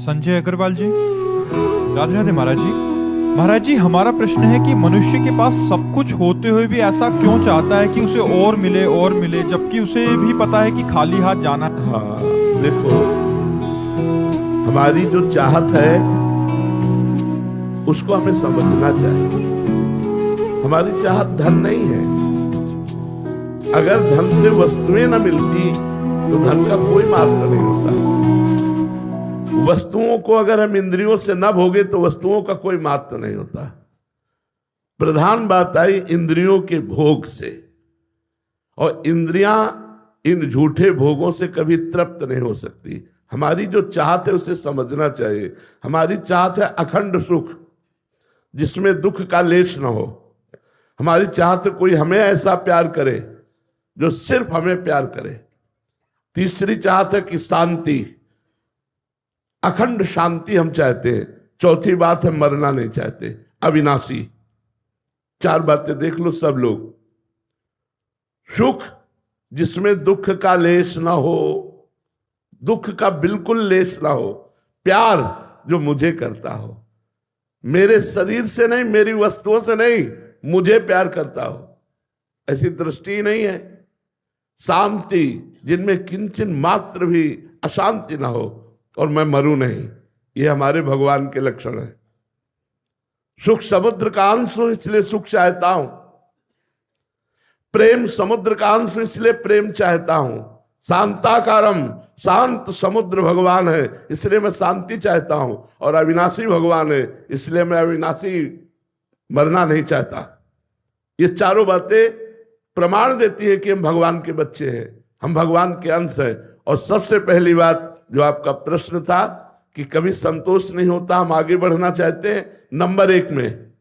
संजय अग्रवाल जी। राधे राधे महाराज जी। महाराज जी, हमारा प्रश्न है कि मनुष्य के पास सब कुछ होते हुए भी ऐसा क्यों चाहता है कि उसे और मिले, जबकि उसे भी पता है कि खाली हाथ जाना है। हाँ, देखो, हमारी जो चाहत है उसको हमें समझना चाहिए। हमारी चाहत धन नहीं है। अगर धन से वस्तुएं न मिलती तो धन का कोई महत्व नहीं होता। वस्तुओं को अगर हम इंद्रियों से न भोगे तो वस्तुओं का कोई महत्व नहीं होता। प्रधान बात आई इंद्रियों के भोग से, और इंद्रियां इन झूठे भोगों से कभी तृप्त नहीं हो सकती। हमारी जो चाहत है उसे समझना चाहिए। हमारी चाहत है अखंड सुख जिसमें दुख का लेश न हो। हमारी चाहत है कोई हमें ऐसा प्यार करे जो सिर्फ हमें प्यार करे। तीसरी चाहत है कि शांति, अखंड शांति हम चाहते हैं। चौथी बात है मरना नहीं चाहते, अविनाशी। चार बातें देख लो सब लोग। सुख जिसमें दुख का लेश ना हो, दुख का बिल्कुल लेश ना हो। प्यार जो मुझे करता हो, मेरे शरीर से नहीं, मेरी वस्तुओं से नहीं, मुझे प्यार करता हो, ऐसी दृष्टि नहीं है। शांति जिनमें किंचन मात्र भी अशांति ना हो, और मैं मरूं नहीं, ये हमारे भगवान के लक्षण है। सुख समुद्र का अंश हूं इसलिए सुख चाहता हूं। प्रेम समुद्र का अंश हूं इसलिए प्रेम चाहता हूं। शांताकारम, शांत समुद्र भगवान है इसलिए मैं शांति चाहता हूं। और अविनाशी भगवान है इसलिए मैं अविनाशी मरना नहीं चाहता। ये चारों बातें प्रमाण देती है कि हम भगवान के बच्चे हैं, हम भगवान के अंश हैं। और सबसे पहली बात जो आपका प्रश्न था कि कभी संतोष नहीं होता, हम आगे बढ़ना चाहते हैं नंबर 1 में,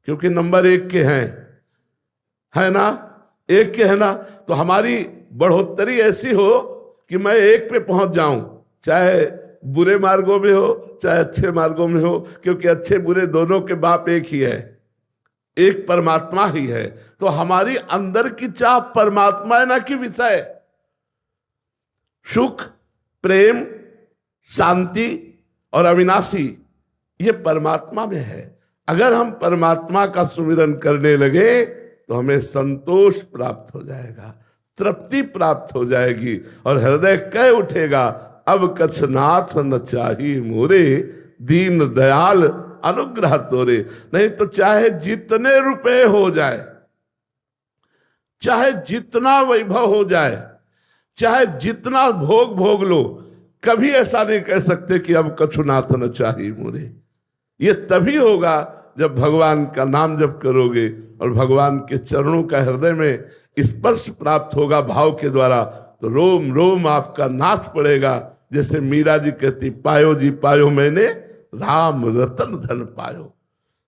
क्योंकि नंबर 1 के हैं, है ना, 1 के है ना, तो हमारी बढ़ोतरी ऐसी हो कि मैं 1 पे पहुंच जाऊं, चाहे बुरे मार्गों में हो चाहे अच्छे मार्गों में हो, क्योंकि अच्छे बुरे दोनों के बाप एक ही है, एक परमात्मा ही है। तो हमारी अंदर की चाह परमात्मा है ना कि विषय। सुख, प्रेम, शांति और अविनाशी ये परमात्मा में है। अगर हम परमात्मा का सुमिरन करने लगे तो हमें संतोष प्राप्त हो जाएगा, तृप्ति प्राप्त हो जाएगी, और हृदय कह उठेगा अब कछनाथ न चाही मोरे, दीन दयाल अनुग्रह तोरे। नहीं तो चाहे जितने रुपए हो जाए, चाहे जितना वैभव हो जाए, चाहे जितना भोग भोग लो, कभी ऐसा नहीं कह सकते कि अब कछुनाथ न चाही मोरे। ये तभी होगा जब भगवान का नाम जप करोगे और भगवान के चरणों का हृदय में स्पर्श प्राप्त होगा भाव के द्वारा, तो रोम रोम आपका नाच पड़ेगा। जैसे मीरा जी कहती, पायो जी पायो मैंने राम रतन धन पायो।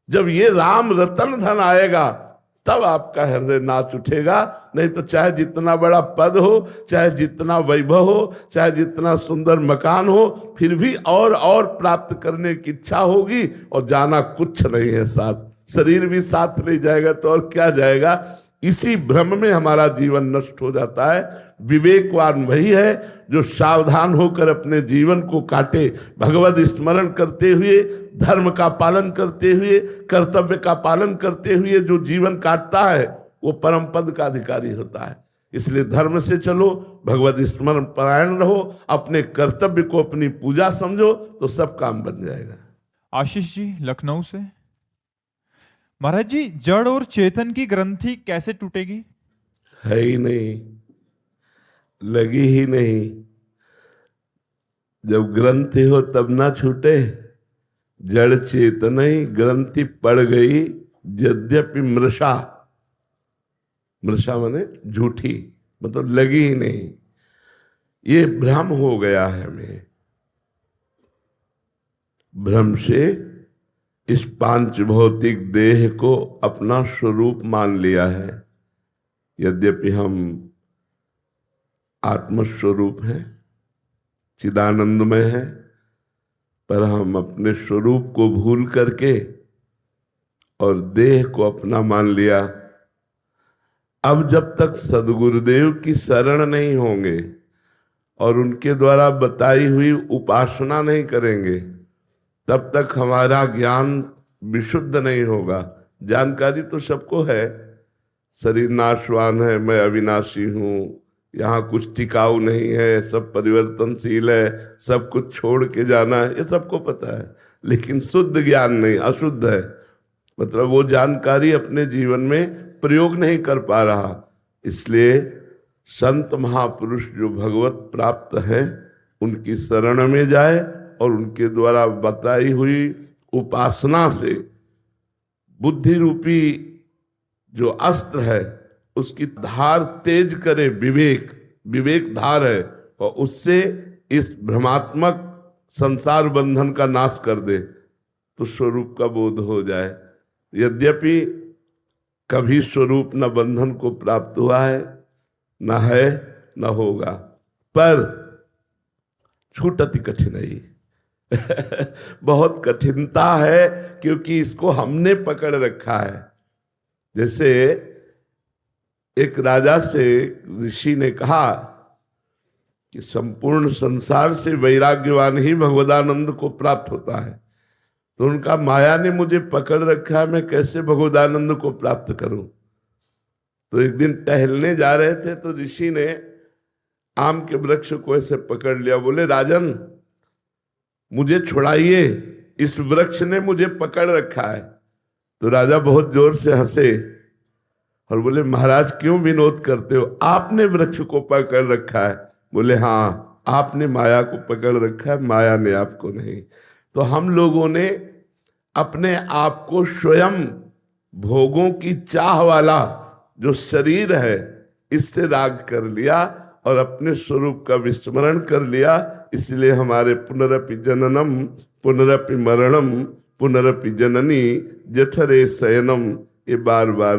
जब ये राम रतन धन आएगा तब आपका हृदय नाच उठेगा। नहीं तो चाहे जितना बड़ा पद हो, चाहे जितना वैभव हो, चाहे जितना सुंदर मकान हो, फिर भी और प्राप्त करने की इच्छा होगी, और जाना कुछ नहीं है साथ। शरीर भी साथ नहीं जाएगा तो और क्या जाएगा। इसी भ्रम में हमारा जीवन नष्ट हो जाता है। विवेकवान वही है जो सावधान होकर अपने जीवन को काटे, भगवत स्मरण करते हुए, धर्म का पालन करते हुए, कर्तव्य का पालन करते हुए जो जीवन काटता है वो परम पद का अधिकारी होता है। इसलिए धर्म से चलो, भगवत स्मरण परायण रहो, अपने कर्तव्य को अपनी पूजा समझो, तो सब काम बन जाएगा। आशीष जी लखनऊ से। महाराज जी, जड़ और चेतन की ग्रंथि कैसे टूटेगी? है ही नहीं, लगी ही नहीं। जब ग्रंथि हो तब ना छूटे। जड़ चेतन ही ग्रंथि पड़ गई, यद्यपि मृषा, मृषा माने झूठी, मतलब लगी ही नहीं। ये भ्रम हो गया है हमें। भ्रम से इस पांच भौतिक देह को अपना स्वरूप मान लिया है। यद्यपि हम आत्मस्वरूप हैं, चिदानंदमय है, पर हम अपने स्वरूप को भूल करके और देह को अपना मान लिया। अब जब तक सदगुरुदेव की शरण नहीं होंगे और उनके द्वारा बताई हुई उपासना नहीं करेंगे, तब तक हमारा ज्ञान विशुद्ध नहीं होगा। जानकारी तो सबको है, शरीर नाशवान है, मैं अविनाशी हूँ, यहाँ कुछ टिकाऊ नहीं है, सब परिवर्तनशील है, सब कुछ छोड़ के जाना है, ये सबको पता है। लेकिन शुद्ध ज्ञान नहीं, अशुद्ध है, मतलब वो जानकारी अपने जीवन में प्रयोग नहीं कर पा रहा। इसलिए संत महापुरुष जो भगवत प्राप्त हैं उनकी शरण में जाए और उनके द्वारा बताई हुई उपासना से बुद्धि रूपी जो अस्त्र है उसकी धार तेज करे, विवेक धार है, और उससे इस भ्रमात्मक संसार बंधन का नाश कर दे तो स्वरूप का बोध हो जाए। यद्यपि कभी स्वरूप न बंधन को प्राप्त हुआ है, न है न होगा, पर छूटति कठिनाई बहुत कठिनता है, क्योंकि इसको हमने पकड़ रखा है। जैसे एक राजा से ऋषि ने कहा कि संपूर्ण संसार से वैराग्यवान ही भगवदानंद को प्राप्त होता है, तो उनका माया ने मुझे पकड़ रखा है, मैं कैसे भगवदानंद को प्राप्त करूं। तो एक दिन टहलने जा रहे थे तो ऋषि ने आम के वृक्ष को ऐसे पकड़ लिया, बोले राजन मुझे छुड़ाइए, इस वृक्ष ने मुझे पकड़ रखा है। तो राजा बहुत जोर से हंसे और बोले महाराज क्यों विनोद करते हो, आपने वृक्ष को पकड़ रखा है। बोले हाँ, आपने माया को पकड़ रखा है, माया ने आपको नहीं। तो हम लोगों ने अपने आप को स्वयं भोगों की चाह वाला जो शरीर है इससे राग कर लिया और अपने स्वरूप का विस्मरण कर लिया। इसलिए हमारे पुनरपि जननम पुनरपि मरणम पुनरपि जननी जठरे शयनम ये बार बार